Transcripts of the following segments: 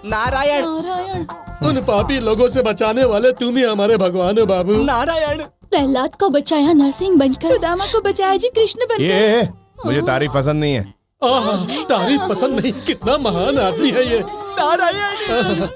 नारायण। नारायण। उन पापी लोगों से बचाने वाले तुम ही हमारे भगवान हो बाबू। नारायण। प्रहलाद को बचाया नरसिंह बनकर, सुदामा को बचाया जी कृष्ण बनकर। ये मुझे तारीफ पसंद नहीं है। आहा, तारीफ पसंद नहीं, कितना महान आदमी है ये। नारायण।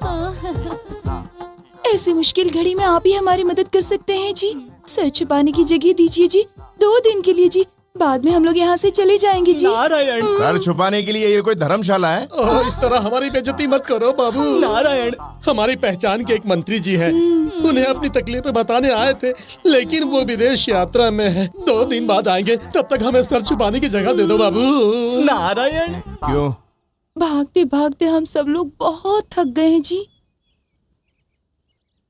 ऐसी मुश्किल घड़ी में आप ही हमारी मदद कर सकते हैं जी। सर छुपाने की जगह दीजिए जी, 2 दिन के लिए जी, बाद में हम लोग यहाँ से चले जाएंगे जी। नारायण। सर छुपाने के लिए ये कोई धर्मशाला है? ओह, इस तरह हमारी बेइज्जती मत करो बाबू। नारायण। हमारी पहचान के एक मंत्री जी हैं, उन्हें अपनी तकलीफें बताने आए थे, लेकिन वो विदेश यात्रा में है। 2 दिन बाद आएंगे, तब तक हमें सर छुपाने की जगह दे दो बाबू। नारायण। क्यों? भागते भागते हम सब लोग बहुत थक गए हैं जी।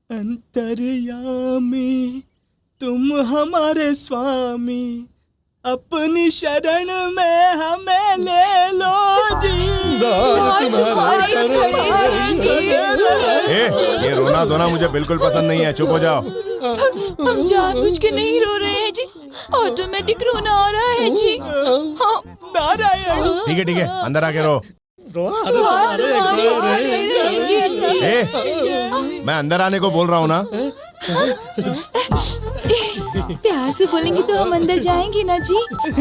अंतर्यामी तुम हमारे स्वामी, अपनी शरण में हमें ले लो जी। तुम्हारे खड़े रहेंगे। ये रोना धोना मुझे बिल्कुल पसंद नहीं है, चुप हो जाओ। हम जानबूझ के नहीं रो रहे हैं जी, ऑटोमेटिक रोना आ रहा है जी। हाँ। नारायण। ठीक है, अंदर आके रो। मैं अंदर आने को बोल रहा हूँ ना। प्यार से बोलेंगे तो हम अंदर जाएंगे ना जी।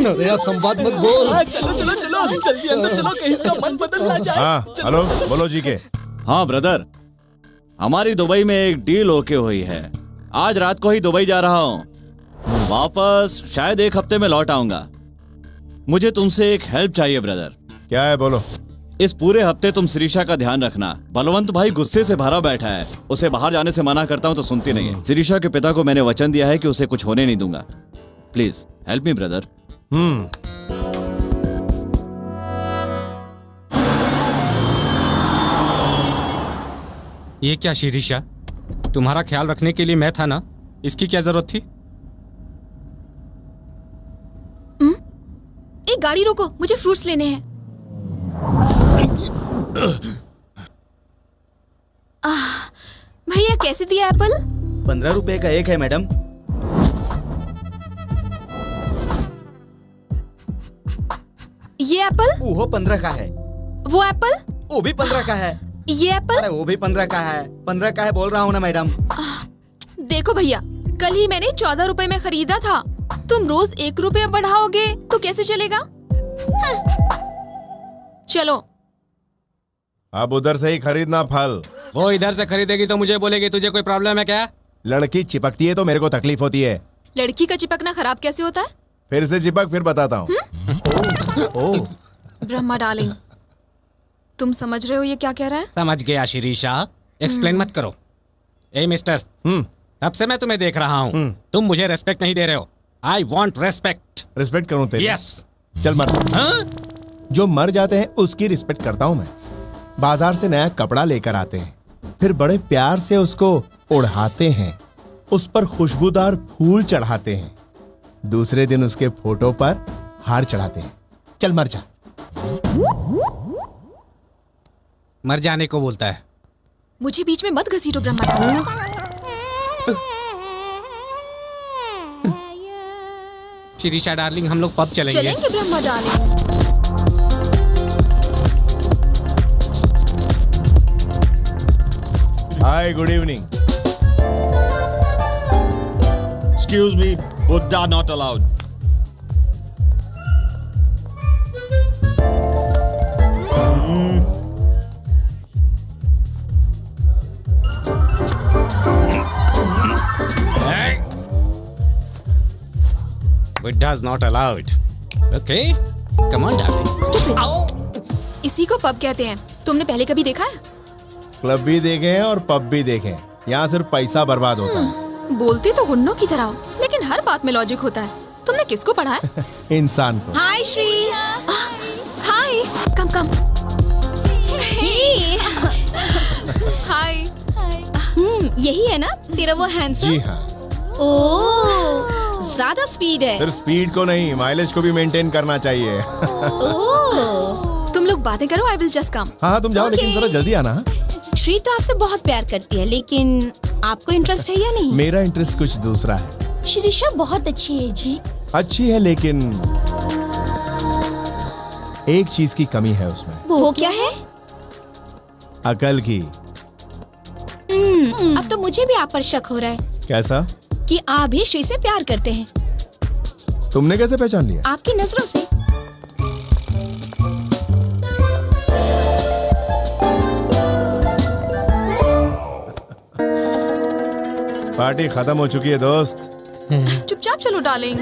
अरे आप संवाद मत बोल। चलो चलो चलो, जल्दी अंदर चलो, कहीं इसका मन बदल ना जाए। हाँ, हेलो, बोलो जी के। हाँ ब्रदर, हमारी दुबई में एक डील ओके हुई है। आज रात को ही दुबई जा रहा हूँ, वापस शायद 1 हफ्ते में लौट आऊंगा। मुझे तुमसे एक हेल्प चाहिए ब्रदर। क्या है, बोलो। इस पूरे हफ्ते तुम शिरीषा का ध्यान रखना। बलवंत भाई गुस्से से भरा बैठा है, उसे बाहर जाने से मना करता हूँ तो सुनती नहीं है। शिरीषा के पिता को मैंने वचन दिया है कि उसे कुछ होने नहीं दूंगा। Please help me brother. ये क्या शिरीषा, तुम्हारा ख्याल रखने के लिए मैं था ना, इसकी क्या जरूरत थी? एक गाड़ी रोको, मुझे फ्रूट्स लेने हैं। भैया कैसे दिया एप्पल? 15 रुपए का एक है मैडम। ये एप्पल? वो 15 का है। वो एप्पल? वो भी 15 का है। ये एप्पल? अरे वो भी 15 का है। 15 का है बोल रहा हूँ ना मैडम। देखो भैया, कल ही मैंने 14 रुपए में खरीदा था, तुम रोज 1 रुपया बढ़ाओगे तो कैसे चलेगा? चलो अब उधर से ही खरीदना फल। वो इधर से खरीदेगी तो मुझे बोलेगी तुझे कोई प्रॉब्लम है क्या? लड़की चिपकती है तो मेरे को तकलीफ होती है। लड़की का चिपकना खराब कैसे होता है? फिर से चिपक, फिर बताता हूँ। ब्रह्मा डार्लिंग, तुम समझ रहे हो ये क्या कह रहा है? समझ गया शिरीषा, एक्सप्लेन मत करो। ए मिस्टर, तब से मैं तुम्हें देख रहा हूँ, तुम मुझे रेस्पेक्ट नहीं दे रहे हो। I want respect. रिस्पेक्ट करूँ तेरी? यस। चल मर। हाँ? जो मर जाते हैं उसकी रिस्पेक्ट करता हूँ मैं। बाजार से नया कपड़ा लेकर आते हैं, फिर बड़े प्यार से उसको ओढ़ाते हैं, उस पर खुशबूदार फूल चढ़ाते हैं, दूसरे दिन उसके फोटो पर हार चढ़ाते हैं। चल मर जा। मर जाने को बोलता है। मुझे बीच में मत घसीटो ब्रह्मा डार्लिंग। शिरीषा डार्लिंग, हम लोग पब चलेंगे। चलेंगे Brahma darling. Hi, good evening. Excuse me, Buddha not allowed. Buddha is not allowed. Okay, come on darling. इसी को पब कहते हैं। तुमने पहले कभी देखा है? क्लब भी देखे हैं और पब भी देखे हैं, यहाँ सिर्फ पैसा बर्बाद होता है। बोलते तो गुन्नों की तरह हो, लेकिन हर बात में लॉजिक होता है। तुमने किसको पढ़ा है? इंसान को। हाय श्री। हाय, कम कम। हाय। यही है ना तेरा वो हैंडसम? जी हाँ। ओह, ज्यादा स्पीड है। सिर्फ स्पीड को नहीं, माइलेज को भी मेंटेन करना चाहिए। ओह, तुम लोग बातें करो, आई विल जस्ट कम। हाँ तुम जाओ, लेकिन जरा जल्दी आना। श्री तो आपसे बहुत प्यार करती है, लेकिन आपको इंटरेस्ट है या नहीं? मेरा इंटरेस्ट कुछ दूसरा है। शिरीषा बहुत अच्छी है जी। अच्छी है, लेकिन एक चीज की कमी है उसमें। वो क्या है? अकल की। अब तो मुझे भी आप पर शक हो रहा है कैसा? कि आप भी श्री से प्यार करते हैं। तुमने कैसे पहचान लिया? आपकी नजरों से। पार्टी खत्म हो चुकी है दोस्त। चुपचाप चलो डार्लिंग।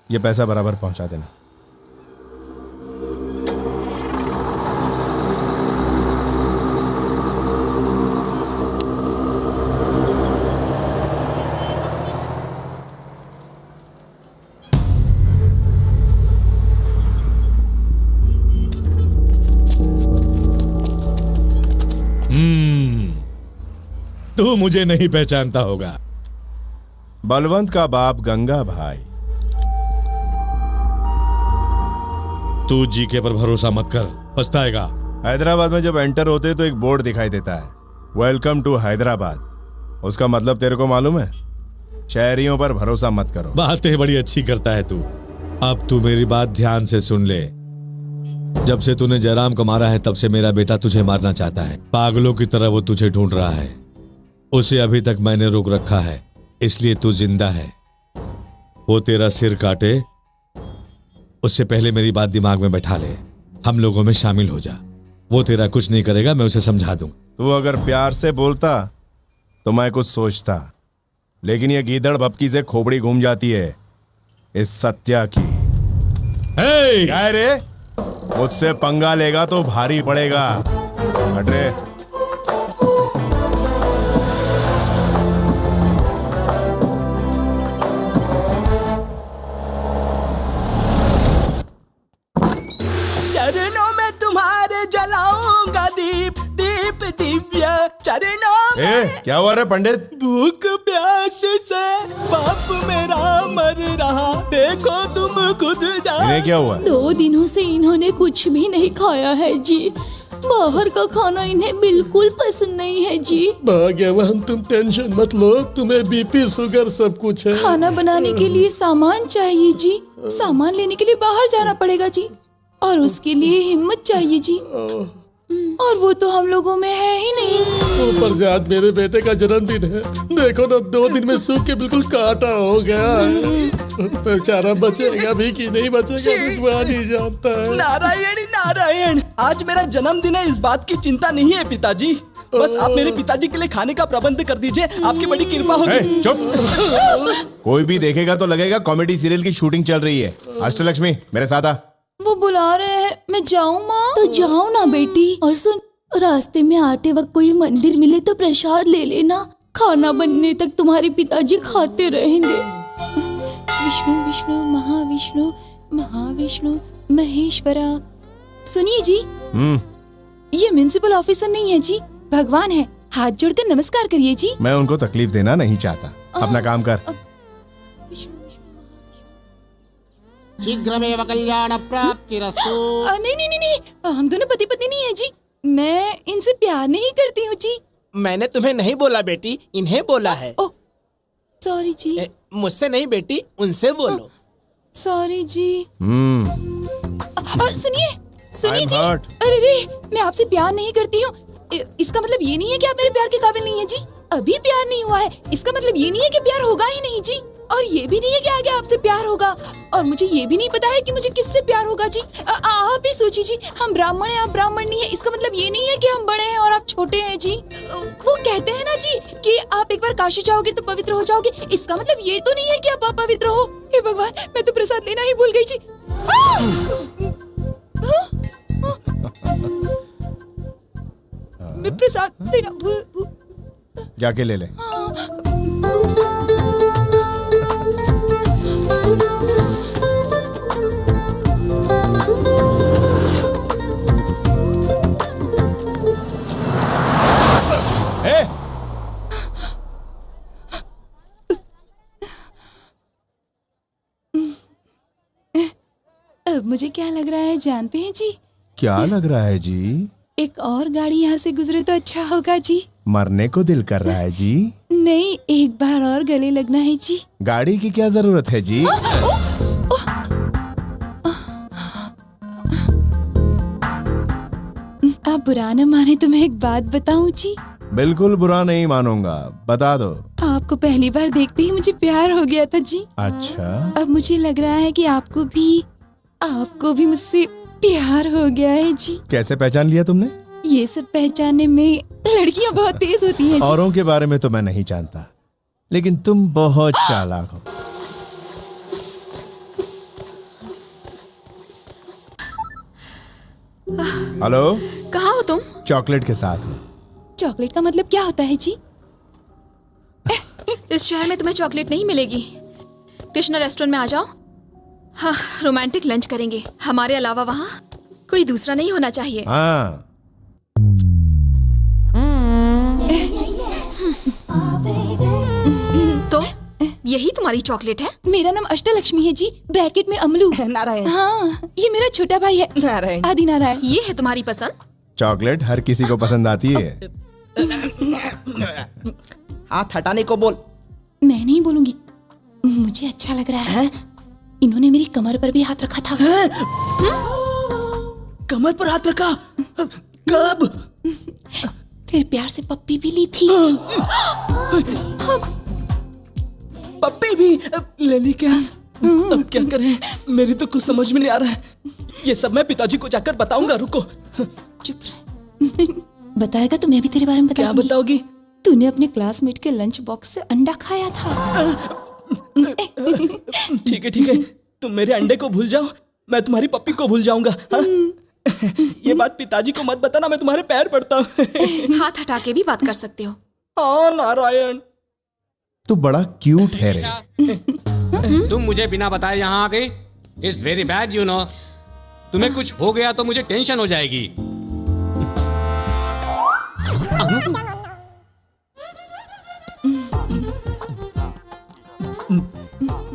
ये पैसा बराबर पहुंचा देना। तू मुझे नहीं पहचानता होगा। बलवंत का बाप गंगा भाई। तू जीके पर भरोसा मत कर, पछताएगा। हैदराबाद में जब एंटर होते तो एक बोर्ड दिखाई देता है, वेलकम टू हैदराबाद। उसका मतलब तेरे को मालूम है? शहरियों पर भरोसा मत करो। बातें बड़ी अच्छी करता है तू। अब तू मेरी बात ध्यान से सुन ले। जब से तूने जयराम को मारा है तब से मेरा बेटा तुझे मारना चाहता है। पागलों की तरह वो तुझे ढूंढ रहा है। उसे अभी तक मैंने रोक रखा है, इसलिए तू जिंदा है। वो तेरा सिर काटे उससे पहले मेरी बात दिमाग में बैठा ले। हम लोगों में शामिल हो जा। वो तेरा कुछ नहीं करेगा, मैं उसे समझा दूं। तू अगर प्यार से बोलता तो मैं कुछ सोचता, लेकिन ये गीदड़ भपकी से खोपड़ी घूम जाती है इस सत्या की। क्या रे? मुझसे पंगा लेगा तो भारी पड़ेगा। हट रे। चरणों में तुम्हारे जलाऊंगा दीप, दीप दिव्य चरणों में। क्या हुआ रे पंडित? भूख प्यास से बाप मेरा मर रहा, देखो तुम खुद जाओ। इन्हें क्या हुआ? 2 दिनों से इन्होंने कुछ भी नहीं खाया है जी। बाहर का खाना इन्हें बिल्कुल पसंद नहीं है जी। भाग्यवान तुम, टेंशन मत लो, तुम्हें बीपी शुगर सब कुछ है। खाना बनाने के लिए सामान चाहिए जी। सामान लेने के लिए बाहर जाना पड़ेगा जी, और उसके लिए हिम्मत चाहिए जी, और वो तो हम लोगों में है ही नहीं। ऊपर से आज मेरे बेटे का जन्मदिन है। देखो ना, 2 दिन में सूख के बिल्कुल काटा हो गया है। बेचारा बचेगा भी कि नहीं बचेगा भगवान ही जानता है। नारायण नारायण, आज मेरा जन्मदिन है, इस बात की चिंता नहीं है पिताजी। बस आप मेरे पिताजी के लिए खाने का प्रबंध कर दीजिए, आपकी बड़ी कृपा होगी। चुप। कोई भी देखेगा तो लगेगा कॉमेडी सीरियल की शूटिंग चल रही है। अष्टलक्ष्मी मेरे साथ आ। वो बुला रहे हैं, मैं जाऊँ माँ? तो जाओ ना बेटी। और सुन, रास्ते में आते वक्त कोई मंदिर मिले तो प्रसाद ले लेना। खाना बनने तक तुम्हारे पिताजी खाते रहेंगे। विष्णु विष्णु महाविष्णु महाविष्णु महेश्वरा। सुनिए जी, ये म्युनिसिपल ऑफिसर नहीं है जी, भगवान है। हाथ जोड़कर नमस्कार करिए जी। मैं उनको तकलीफ देना नहीं चाहता। अपना काम कर। शीघ्रमेव कल्याण प्राप्तिरस्तु। नहीं नहीं नहीं नहीं, हम दोनों पति पत्नी नहीं है जी। मैं इनसे प्यार नहीं करती हूँ जी। मैंने तुम्हें नहीं बोला बेटी, इन्हें बोला है। ओह सॉरी जी। मुझसे नहीं बेटी, उनसे बोलो। सॉरी जी। सुनिए सुनिए I'm जी। hurt. अरे रे, मैं आपसे प्यार नहीं करती हूँ। इसका मतलब ये नहीं है कि आप मेरे प्यार के काबिल नहीं है जी। अभी प्यार नहीं हुआ है, इसका मतलब ये नहीं है कि प्यार होगा ही नहीं जी। और ये भी नहीं है कि आगे आपसे प्यार होगा, और मुझे ये भी नहीं पता है कि मुझे किससे प्यार होगा जी। आप ही सोचिए जी, हम ब्राह्मण हैं, आप ब्राह्मण नहीं है, इसका मतलब ये नहीं है कि हम बड़े हैं और आप छोटे हैं जी। वो कहते हैं ना जी कि आप एक बार काशी जाओगे तो पवित्र हो जाओगे, इसका मतलब ये तो नहीं है कि आप अपवित्र हो। हे भगवान, मैं तो प्रसाद लेना ही भूल गई जी। मैं प्रसाद लेना भूल। जाके ले ले। अब मुझे क्या लग रहा है जानते हैं जी? क्या लग रहा है जी? एक और गाड़ी यहाँ से गुजरे तो अच्छा होगा जी। मरने को दिल कर रहा है जी? नहीं, एक बार और गले लगना है जी। गाड़ी की क्या जरूरत है जी? बुरा न माने तो मैं एक बात बताऊं जी। बिल्कुल बुरा नहीं मानूंगा, बता दो। आपको पहली बार देखते ही मुझे प्यार हो गया था जी। अच्छा, अब मुझे लग रहा है कि आपको भी मुझसे प्यार हो गया है जी। कैसे पहचान लिया तुमने? ये सब पहचानने में लड़कियां बहुत तेज होती हैं जी। औरों के बारे में तो मैं नहीं जानता, लेकिन तुम बहुत चालाक हो। हेलो, कहाँ हो तुम? चॉकलेट के साथ हूँ। चॉकलेट का मतलब क्या होता है जी? इस शहर में तुम्हें चॉकलेट नहीं मिलेगी। कृष्णा रेस्टोरेंट में आ जाओ। हाँ, रोमांटिक लंच करेंगे। हमारे अलावा वहाँ कोई दूसरा नहीं होना चाहिए। हाँ। तो यही तुम्हारी चॉकलेट है? मेरा नाम अष्टलक्ष्मी है जी, ब्रैकेट में अमलू। नारायण। हाँ, ये मेरा छोटा भाई है नारायण। आदि नारायण। ये है तुम्हारी पसंद? चॉकलेट हर किसी को पसंद आती है। हाथ हटाने को बोल। मैं नहीं बोलूंगी, मुझे अच्छा लग रहा है। इन्होंने मेरी कमर पर भी हाथ रखा था। कमर पर हाथ रखा? कब? फिर प्यार से पप्पी भी ली थी। पप्पी भी ले ली क्या? अब क्या करें? मेरी तो कुछ समझ में नहीं आ रहा है। ये सब मैं पिताजी को जाकर बताऊंगा। रुको। चुप रह। बताएगा तो मैं भी तेरे बारे में क्या बताओगी? तूने अपने क्लासमेट के लंच बॉक्स से अंडा खाया था। ठीक है, तुम मेरे अंडे को भूल जाओ, मैं तुम्हारी पप्पी को भूल जाऊंगा। हाँ? ये बात पिताजी को मत बताना, मैं तुम्हारे पैर पड़ता हूँ। हाथ हटा के भी बात कर सकते हो। हाँ नारायण, तू बड़ा क्यूट है रे। तुम मुझे बिना बताए यहाँ आ गई। It's very bad you know. तुम्हें कुछ हो गया तो मुझे टेंशन हो जाएगी।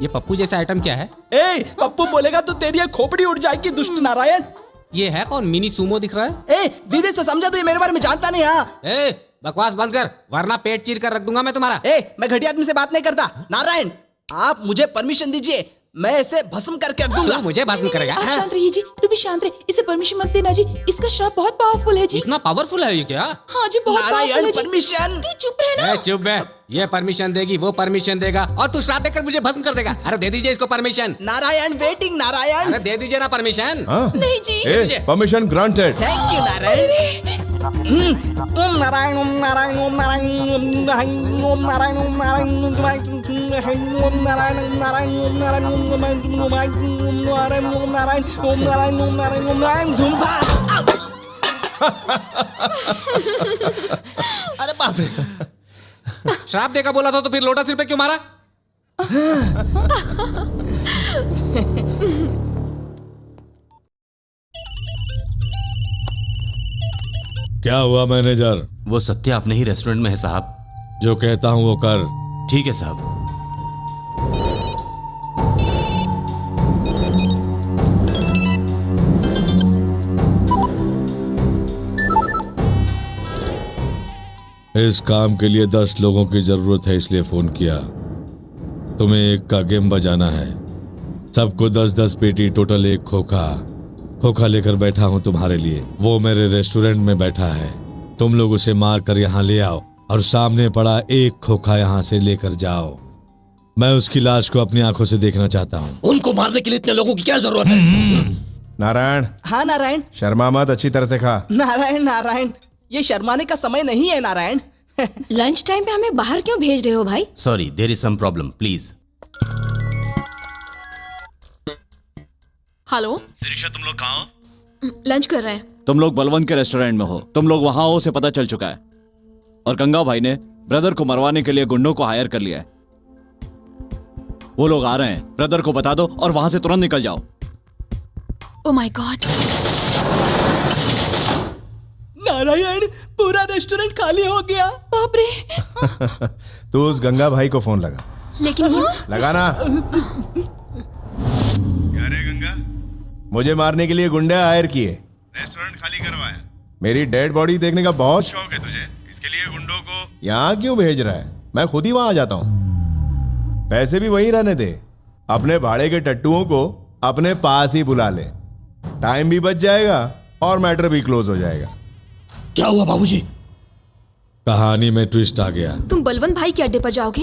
ये पप्पू जैसा आइटम क्या है? ए, पप्पू बोलेगा तो तेरी ये खोपड़ी उड़ जाएगी दुष्ट नारायण। ये है कौन? मिनी सुमो दिख रहा है। ए, दीदी से समझा, तो ये मेरे बारे में जानता नहीं। हाँ, ए, बकवास बंद कर, वरना पेट चीर कर रख दूंगा मैं तुम्हारा। ए, मैं घटिया आदमी से बात नहीं करता। नारायण, आप मुझे परमिशन दीजिए, मैं इसे भस्म करके रख दूंगा। तू मुझे भस्म करेगा? आप शांत रहिए जी, तू भी शांत रहे। इसे परमिशन मत देना जी, इसका श्राप बहुत पावरफुल है जी। इतना पावरफुल है ये क्या? हाँ जी, बहुत पावरफुल है जी। परमिशन। तू चुप रहना। चुप बे। ये परमिशन देगी, वो परमिशन देगा, और तू श्राप देकर मुझे भस्म कर देगा। अरे दे दीजिए इसको परमिशन। नारायण वेटिंग। नारायण, अरे दे दीजिए ना परमिशन। नहीं जी। Permission granted. Thank you Narayan. Om Narayan, Om Narayan, Om Narayan, Om Narayan, Om Narayan, Om Narayan, Om Narayan, Om Narayan, Om Narayan, Om Narayan, Om Narayan, Om Narayan, Om Narayan, धूमधा। अरे बाप रे, श्राप देगा बोला था तो फिर लोटा सिर पे क्यों मारा? क्या हुआ मैनेजर? वो सत्य अपने ही रेस्टोरेंट में है साहब। जो कहता हूं वो कर। ठीक है साहब। इस काम के लिए 10 लोगों की जरूरत है, इसलिए फोन किया। तुम्हें एक का गेम बजाना है। सबको 10-10 पेटी, टोटल 1 खोखा लेकर बैठा हूं तुम्हारे लिए। वो मेरे रेस्टोरेंट में बैठा है। तुम लोग उसे मार कर यहाँ ले आओ और सामने पड़ा 1 खोखा यहाँ से लेकर जाओ। मैं उसकी लाश को अपनी आंखों से देखना चाहता हूँ। उनको मारने के लिए इतने लोगों की क्या जरूरत है? नारायण। हाँ नारायण। शर्मा मत, अच्छी तरह से खा। नारायण, ये शर्माने का समय नहीं है नारायण। लंच टाइम पे हमें बाहर क्यों भेज रहे हो भाई? Sorry, there is some problem, please. Hello Shirisha, तुम लोग कहाँ हो? लंच कर रहे हैं। तुम लोग बलवंत के रेस्टोरेंट में हो। तुम लोग वहां हो, उसे पता चल चुका है। और गंगा भाई ने ब्रदर को मरवाने के लिए गुंडों को हायर कर लिया है। वो लोग आ रहे हैं, ब्रदर को बता दो और वहां से तुरंत निकल जाओ। Oh my God. नारायण, पूरा रेस्टोरेंट खाली हो गया। बाप रे। तू उस गंगा भाई को फोन लगा। लेकिन वो लगाना। मुझे मारने के लिए गुंडे हायर किए, रेस्टोरेंट खाली करवाया। मेरी डेड बॉडी देखने का बहुत शौक है तुझे, इसके लिए गुंडों को यहाँ क्यों भेज रहा है? मैं खुद ही वहां आ जाता हूँ। पैसे भी वहीं रहने दे। अपने भाड़े के टट्टुओं को अपने पास ही बुला ले। टाइम भी बच जाएगा और मैटर भी क्लोज हो जाएगा। क्या हुआ बाबूजी? कहानी में ट्विस्ट आ गया। तुम बलवंत भाई के अड्डे पर जाओगे?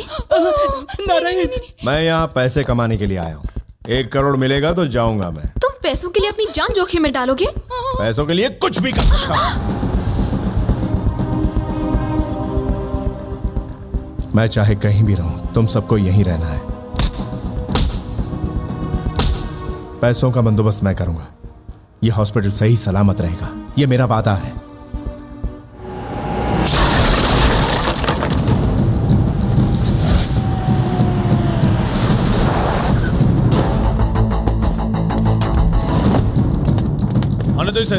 नारायण, मैं यहाँ पैसे कमाने के लिए आया हूँ। 1 करोड़ मिलेगा तो जाऊंगा मैं। तुम पैसों के लिए अपनी जान जोखिम में डालोगे? पैसों के लिए कुछ भी कर सकता हूँ। मैं चाहे कहीं भी रहूं, तुम सबको यहीं रहना है। पैसों का बंदोबस्त मैं करूंगा। यह हॉस्पिटल सही सलामत रहेगा, यह मेरा वादा है। आने दो इसे।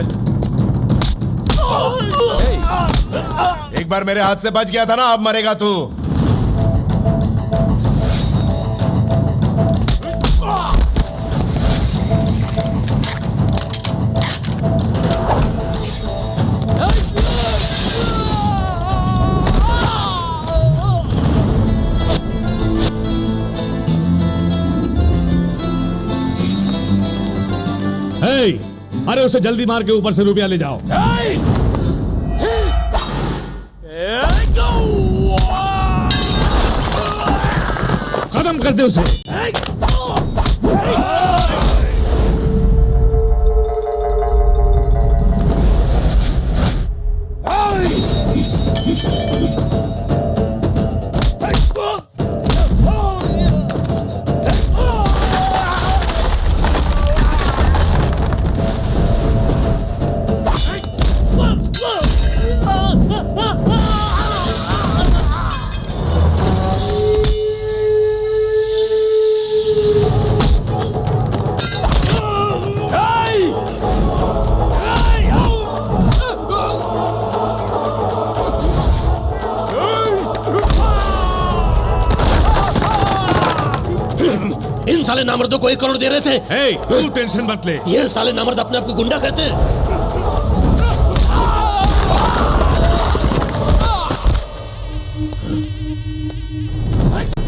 एक बार मेरे हाथ से बच गया था ना, अब मरेगा तू। अरे उसे जल्दी मार के ऊपर से रुपया ले जाओ। खत्म कर दे उसे। साले नामर्दों को 1 करोड़ दे रहे थे। तू टेंशन मत ले। ये साले नामर्द अपने आप को गुंडा कहते हैं।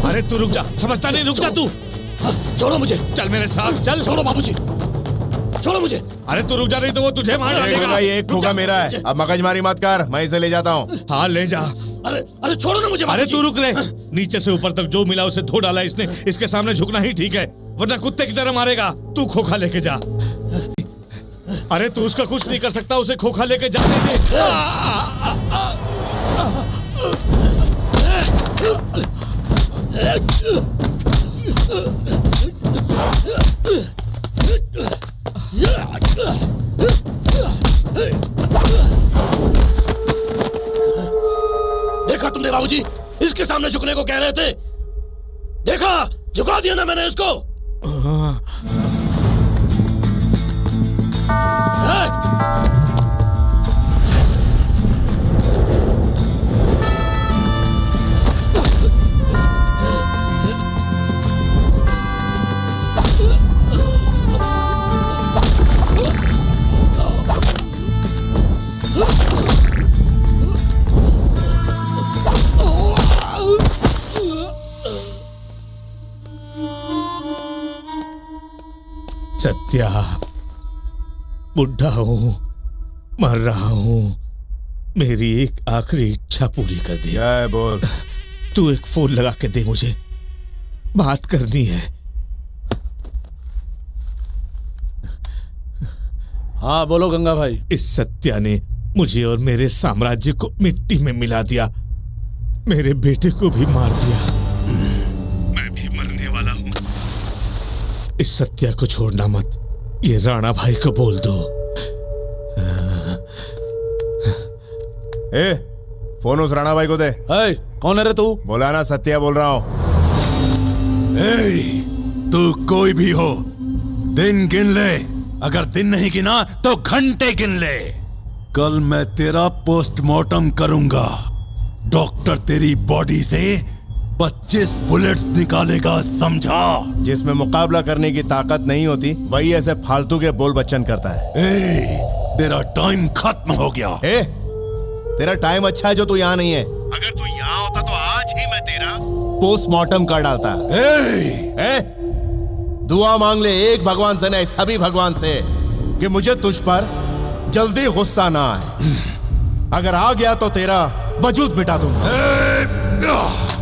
अरे तू रुक जा, समझता नहीं, रुक जा तू। छोड़ो मुझे। चल मेरे साथ चल। छोड़ो बाबूजी, छोड़ो मुझे। अरे तू रुक जा, नहीं तो वो तुझे मार डालेगा। ये एक खोखा मेरा है, अब मगजमारी मत कर, मैं इसे ले जाता हूँ। हाँ ले जा। अरे छोड़ो ना मुझे। अरे तू रुक ले। नीचे से ऊपर तक जो मिला उसे धो डाला इसने। इसके सामने झुकना ही ठीक है, वरना कुत्ते की तरह मारेगा। तू खोखा लेके जा। अरे तू उसका कुछ नहीं कर सकता, उसे खोखा लेके जाने दे। देखा तुमने बाबूजी, इसके सामने झुकने को कह रहे थे। देखा, झुका दिया ना मैंने इसको। सत्या, बुढ़ा हूं, मर रहा हूं, मेरी एक आखिरी इच्छा पूरी कर दी। क्या है बोल? तू एक फोन लगा के दे, मुझे बात करनी है। हाँ बोलो गंगा भाई। इस सत्या ने मुझे और मेरे साम्राज्य को मिट्टी में मिला दिया, मेरे बेटे को भी मार दिया। मैं भी मरने वाला हूँ। इस सत्या को छोड़ना मत, ये राणा भाई को बोल दो। ए, फोन उस राणा भाई को दे। कौन है रे तू? बोला ना, सत्या बोल रहा हूं। तू कोई भी हो, दिन गिन ले। अगर दिन नहीं गिना तो घंटे गिन ले। कल मैं तेरा पोस्टमार्टम करूंगा। डॉक्टर तेरी बॉडी से 25 बुलेट्स निकालेगा, समझा? जिसमें मुकाबला करने की ताकत नहीं होती वही ऐसे फालतू के बोल बच्चन करता है। तेरा टाइम खत्म हो गया। तेरा टाइम अच्छा है जो तू यहाँ नहीं है। अगर तू यहाँ होता तो आज ही मैं तेरा पोस्टमार्टम कर डालता। दुआ मांग ले एक भगवान से नहीं, सभी भगवान से, कि मुझे तुझ पर जल्दी गुस्सा ना आए। अगर आ गया तो तेरा वजूद मिटा दूंगा।